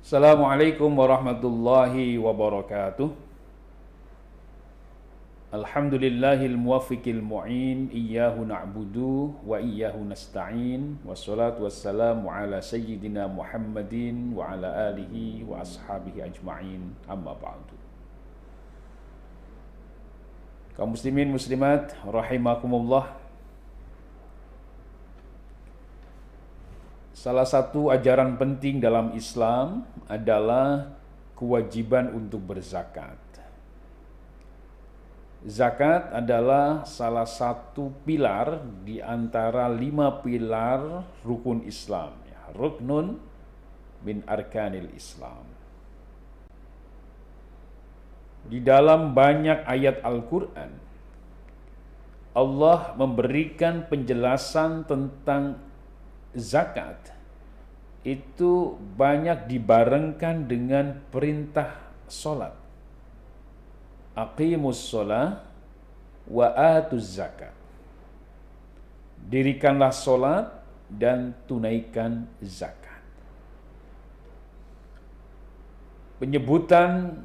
Assalamualaikum warahmatullahi wabarakatuh. Alhamdulillahil muwaffiqil mu'in, iyyahu na'budu wa iyyahu nasta'in. Wassalatu wassalamu ala sayyidina Muhammadin wa ala alihi wa ashabihi ajma'in. Amma ba'du. Kaum muslimin muslimat rahimakumullah. Salah satu ajaran penting dalam Islam adalah kewajiban untuk berzakat. Zakat adalah salah satu pilar di antara 5 pilar rukun Islam. Ruknun min arkanil Islam. Di dalam banyak ayat Al-Quran, Allah memberikan penjelasan tentang zakat itu banyak dibarengkan dengan perintah solat. Aqimus sholah wa atuz zakat. Dirikanlah solat dan tunaikan zakat. Penyebutan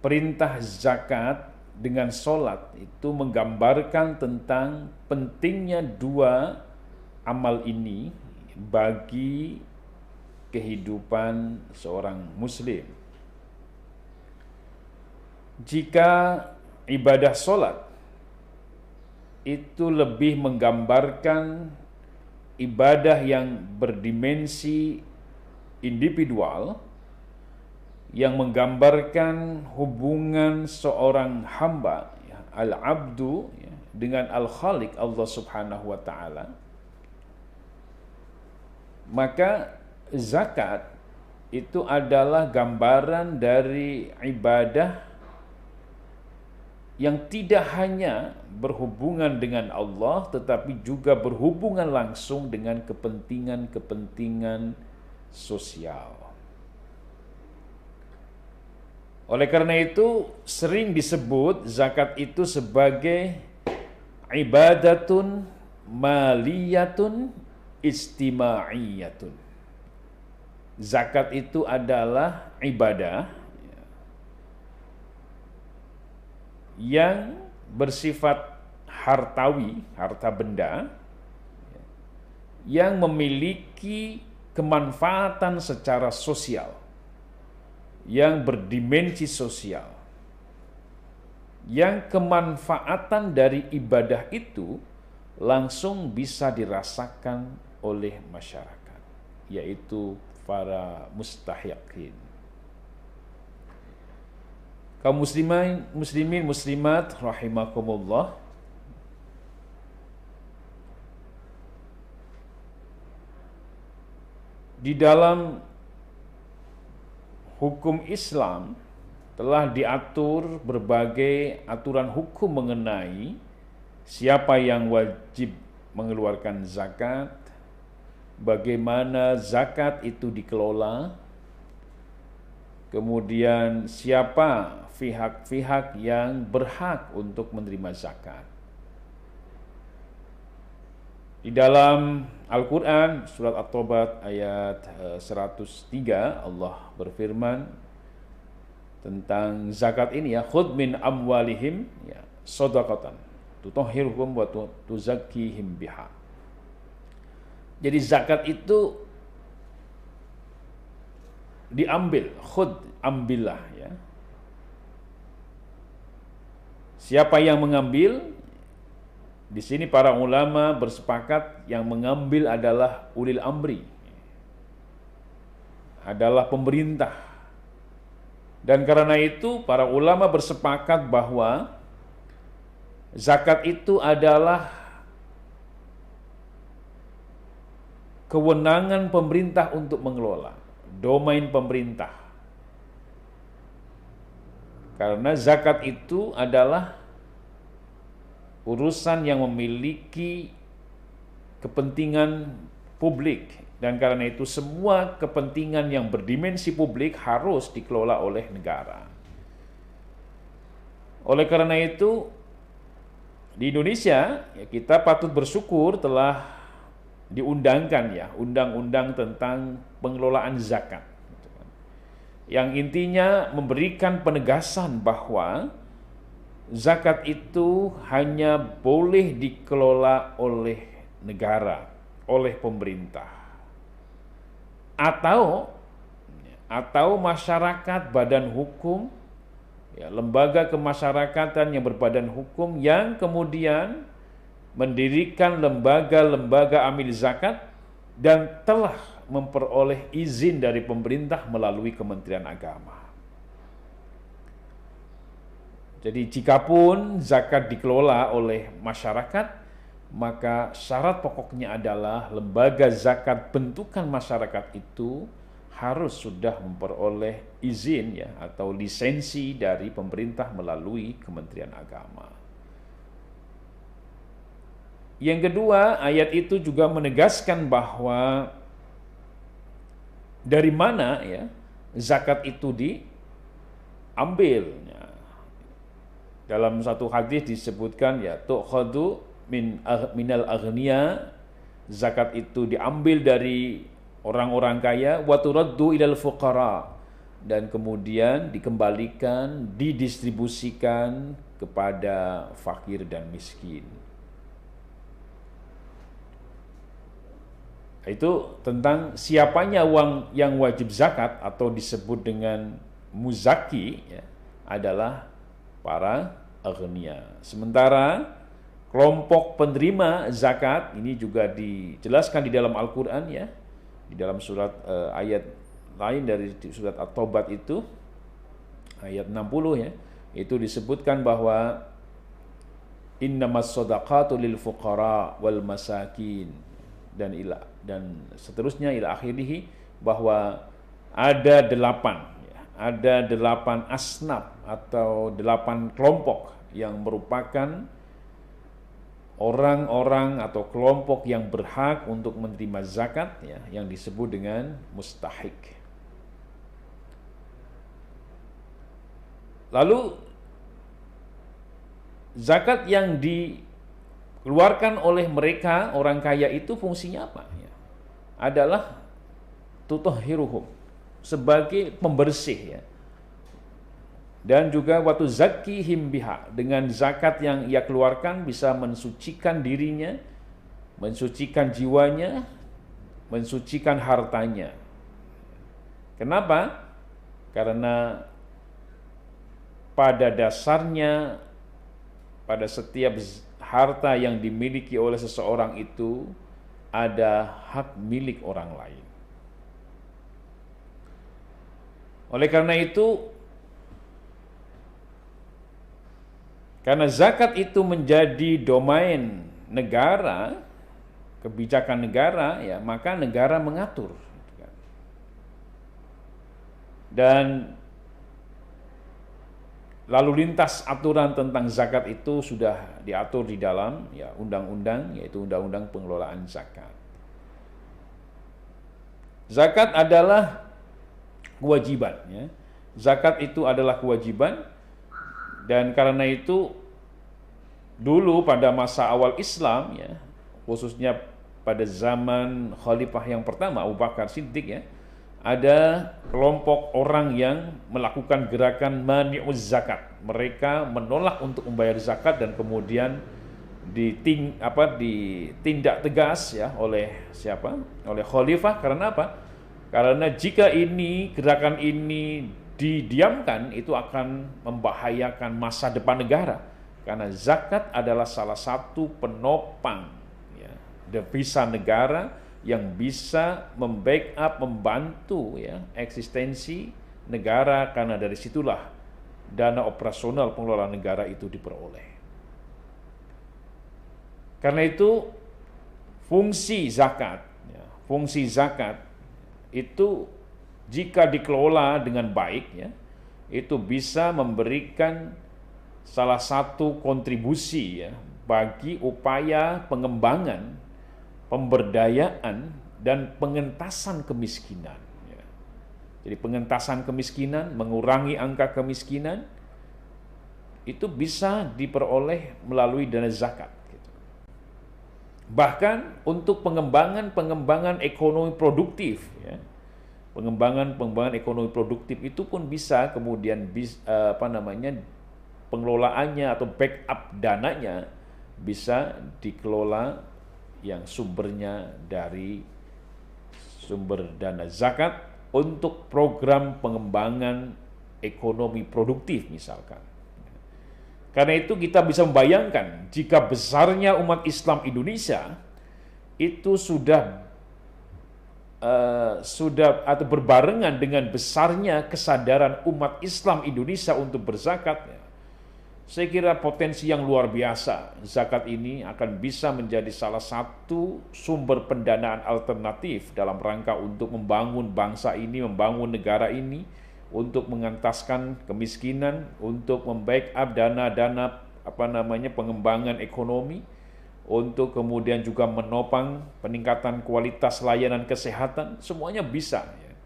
perintah zakat dengan solat itu menggambarkan tentang pentingnya dua amal ini bagi kehidupan seorang muslim. Jika ibadah solat itu lebih menggambarkan ibadah yang berdimensi individual, yang menggambarkan hubungan seorang hamba, al-abdu, dengan al-khaliq Allah subhanahu wa ta'ala, maka zakat itu adalah gambaran dari ibadah yang tidak hanya berhubungan dengan Allah, tetapi juga berhubungan langsung dengan kepentingan-kepentingan sosial. Oleh karena itu, sering disebut zakat itu sebagai ibadatun maliyatun istima'iyatun. Zakat itu adalah ibadah yang bersifat hartawi, harta benda, yang memiliki kemanfaatan secara sosial, yang berdimensi sosial, yang kemanfaatan dari ibadah itu langsung bisa dirasakan oleh masyarakat, yaitu para mustahiqin. Kaum muslimin muslimat rahimakumullah, di dalam hukum Islam telah diatur berbagai aturan hukum mengenai siapa yang wajib mengeluarkan zakat, bagaimana zakat itu dikelola, kemudian siapa pihak-pihak yang berhak untuk menerima zakat. Di dalam Al-Quran, surat At-Taubah ayat 103, Allah berfirman tentang zakat ini, khudh min amwalihim shadaqatan tutahhiruhum wa tuzakkihim biha. Jadi zakat itu diambil, khudh, ambillah ya. Siapa yang mengambil? Di sini para ulama bersepakat yang mengambil adalah ulil amri, adalah pemerintah. Dan karena itu para ulama bersepakat bahwa zakat itu adalah kewenangan pemerintah untuk mengelola, domain pemerintah. Karena zakat itu adalah urusan yang memiliki kepentingan publik, dan karena itu semua kepentingan yang berdimensi publik harus dikelola oleh negara. Oleh karena itu di Indonesia kita patut bersyukur telah diundangkan undang-undang tentang pengelolaan zakat. yang intinya memberikan penegasan bahwa zakat itu hanya boleh dikelola oleh negara, oleh pemerintah, atau masyarakat badan hukum, ya, lembaga kemasyarakatan yang berbadan hukum yang kemudian mendirikan lembaga-lembaga amil zakat dan telah memperoleh izin dari pemerintah melalui Kementerian Agama. Jadi jikapun zakat dikelola oleh masyarakat, maka syarat pokoknya adalah lembaga zakat bentukan masyarakat itu harus sudah memperoleh izin, ya, atau lisensi dari pemerintah melalui Kementerian Agama. Yang kedua, ayat itu juga menegaskan bahwa dari mana, ya, zakat itu diambil. Ya. Dalam satu hadis disebutkan, ya, tu'khadu minal aghniya, zakat itu diambil dari orang-orang kaya, wa turaddu ilal fuqara, dan kemudian dikembalikan, didistribusikan kepada fakir dan miskin. Itu tentang siapanya uang yang wajib zakat atau disebut dengan muzaki, ya, adalah para aghnia. Sementara kelompok penerima zakat ini juga dijelaskan di dalam Al-Quran, ya, di dalam surat ayat lain dari surat At-Taubat itu ayat 60, ya, itu disebutkan bahwa innamas shadaqatu lil fuqara wal masakin dan seterusnya ila akhirih, bahwa ada 8 asnaf atau 8 kelompok yang merupakan orang-orang atau kelompok yang berhak untuk menerima zakat, ya, yang disebut dengan mustahik. Lalu zakat yang dikeluarkan oleh mereka orang kaya itu fungsinya apa? Ya, adalah tutahhiruhum, sebagai pembersih, ya. Dan juga waktu zakihim biha, dengan zakat yang ia keluarkan bisa mensucikan dirinya, mensucikan jiwanya, mensucikan hartanya. Kenapa? Karena pada dasarnya, pada setiap harta yang dimiliki oleh seseorang itu ada hak milik orang lain. Oleh karena itu, karena zakat itu menjadi domain negara, kebijakan negara, ya, maka negara mengatur. Dan lalu lintas aturan tentang zakat itu sudah diatur di dalam, ya, undang-undang, yaitu Undang-Undang Pengelolaan Zakat. Zakat adalah kewajiban, ya. Zakat itu adalah kewajiban, dan karena itu dulu pada masa awal Islam, ya, khususnya pada zaman khalifah yang pertama Abu Bakar Siddiq, ya, ada kelompok orang yang melakukan gerakan mani'uz zakat. Mereka menolak untuk membayar zakat dan kemudian ditindak tegas, ya, oleh siapa? Oleh khalifah. Karena apa? Karena jika gerakan ini didiamkan, itu akan membahayakan masa depan negara. Karena zakat adalah salah satu penopang, ya, devisa negara yang bisa membackup, membantu, ya, eksistensi negara, karena dari situlah dana operasional pengelolaan negara itu diperoleh. Karena itu fungsi zakat itu jika dikelola dengan baik, ya, itu bisa memberikan salah satu kontribusi, ya, bagi upaya pengembangan, pemberdayaan, dan pengentasan kemiskinan. Ya. Jadi pengentasan kemiskinan, mengurangi angka kemiskinan, itu bisa diperoleh melalui dana zakat. Gitu. Bahkan untuk pengembangan ekonomi produktif, ya, pengembangan ekonomi produktif itu pun bisa kemudian pengelolaannya atau backup dananya bisa dikelola yang sumbernya dari sumber dana zakat untuk program pengembangan ekonomi produktif misalkan. Karena itu kita bisa membayangkan jika besarnya umat Islam Indonesia itu sudah atau berbarengan dengan besarnya kesadaran umat Islam Indonesia untuk berzakat, saya kira potensi yang luar biasa. Zakat ini akan bisa menjadi salah satu sumber pendanaan alternatif dalam rangka untuk membangun bangsa ini, membangun negara ini, untuk mengentaskan kemiskinan, untuk membackup dana-dana pengembangan ekonomi, untuk kemudian juga menopang peningkatan kualitas layanan kesehatan, semuanya bisa ya.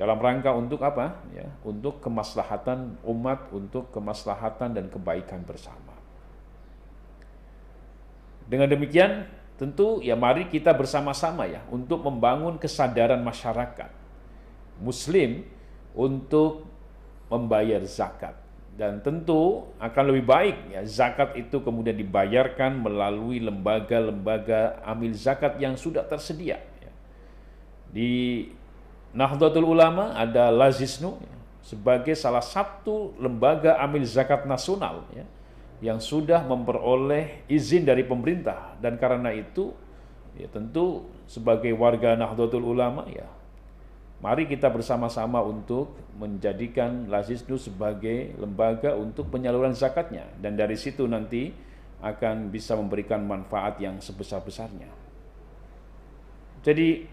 Dalam rangka untuk apa? Ya, untuk kemaslahatan umat, untuk kemaslahatan dan kebaikan bersama. Dengan demikian, tentu ya mari kita bersama-sama ya untuk membangun kesadaran masyarakat Muslim untuk membayar zakat. Dan tentu akan lebih baik ya zakat itu kemudian dibayarkan melalui lembaga-lembaga amil zakat yang sudah tersedia. Ya. Di Nahdlatul Ulama ada Lazisnu ya, sebagai salah satu lembaga amil zakat nasional ya, yang sudah memperoleh izin dari pemerintah, dan karena itu ya tentu sebagai warga Nahdlatul Ulama ya mari kita bersama-sama untuk menjadikan Lazisnu sebagai lembaga untuk penyaluran zakatnya, dan dari situ nanti akan bisa memberikan manfaat yang sebesar-besarnya. Jadi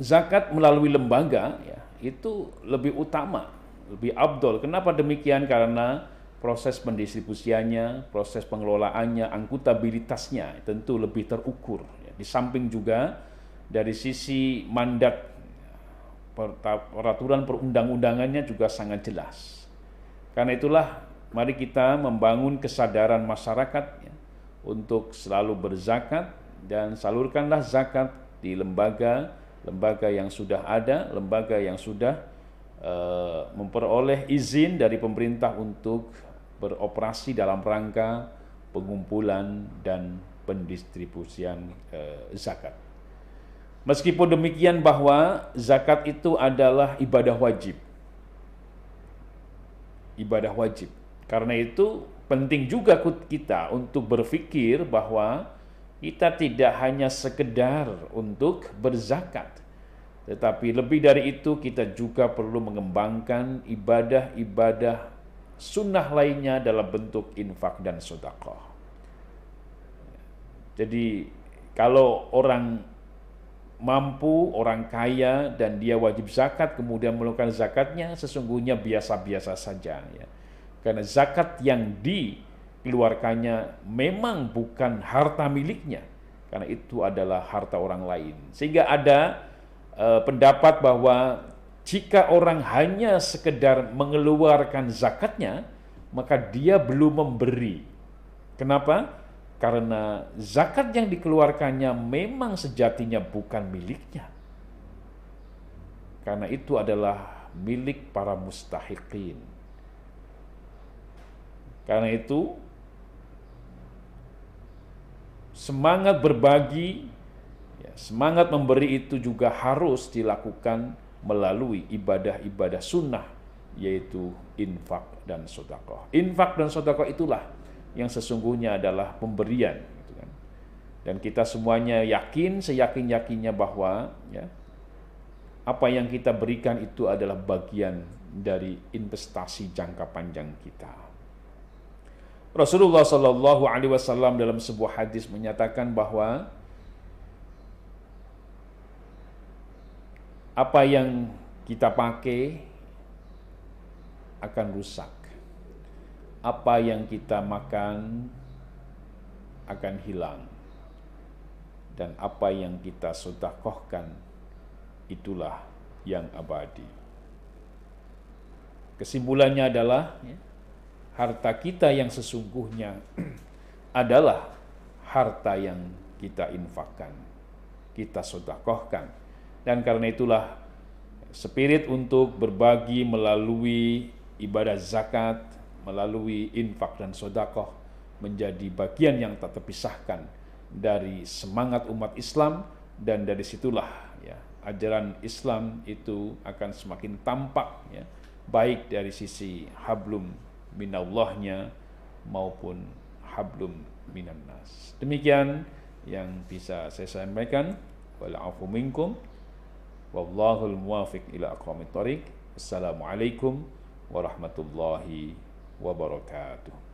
zakat melalui lembaga ya itu lebih utama, lebih afdol. Kenapa demikian? Karena proses pendistribusiannya, proses pengelolaannya, akuntabilitasnya tentu lebih terukur ya. Di samping juga dari sisi mandat peraturan perundang-undangannya juga sangat jelas. Karena itulah mari kita membangun kesadaran masyarakat ya, untuk selalu berzakat, dan salurkanlah zakat di lembaga yang sudah ada, lembaga yang sudah memperoleh izin dari pemerintah untuk beroperasi dalam rangka pengumpulan dan pendistribusian zakat. Meskipun demikian bahwa zakat itu adalah ibadah wajib. Ibadah wajib. Karena itu penting juga kita untuk berpikir bahwa kita tidak hanya sekedar untuk berzakat, tetapi lebih dari itu kita juga perlu mengembangkan ibadah-ibadah sunnah lainnya dalam bentuk infak dan sedekah. Jadi kalau orang mampu, orang kaya dan dia wajib zakat kemudian melakukan zakatnya, sesungguhnya biasa-biasa saja ya. Karena zakat yang dikeluarkannya memang bukan harta miliknya, karena itu adalah harta orang lain. Sehingga ada pendapat bahwa jika orang hanya sekedar mengeluarkan zakatnya, maka dia belum memberi. Kenapa? Karena zakat yang dikeluarkannya memang sejatinya bukan miliknya. Karena itu adalah milik para mustahiqin. Karena itu semangat berbagi, semangat memberi itu juga harus dilakukan melalui ibadah-ibadah sunnah, yaitu infak dan sedekah. Infak dan sedekah itulah yang sesungguhnya adalah pemberian, gitu kan. Dan kita semuanya yakin, seyakin-yakinnya bahwa ya, apa yang kita berikan itu adalah bagian dari investasi jangka panjang kita. Rasulullah Shallallahu Alaihi Wasallam dalam sebuah hadis menyatakan bahwa apa yang kita pakai akan rusak. Apa yang kita makan akan hilang, dan apa yang kita sedekahkan itulah yang abadi. Kesimpulannya adalah harta kita yang sesungguhnya adalah harta yang kita infakkan, kita sedekahkan, dan karena itulah spirit untuk berbagi melalui ibadah zakat, melalui infak dan sedekah menjadi bagian yang tak terpisahkan dari semangat umat Islam, dan dari situlah ya ajaran Islam itu akan semakin tampak ya, baik dari sisi hablum minallahnya maupun hablum minannas. Demikian yang bisa saya sampaikan. Wal afu minkum wallahul muwafiq ila aqwamit thoriq. Assalamualaikum warahmatullahi wabarakatuh.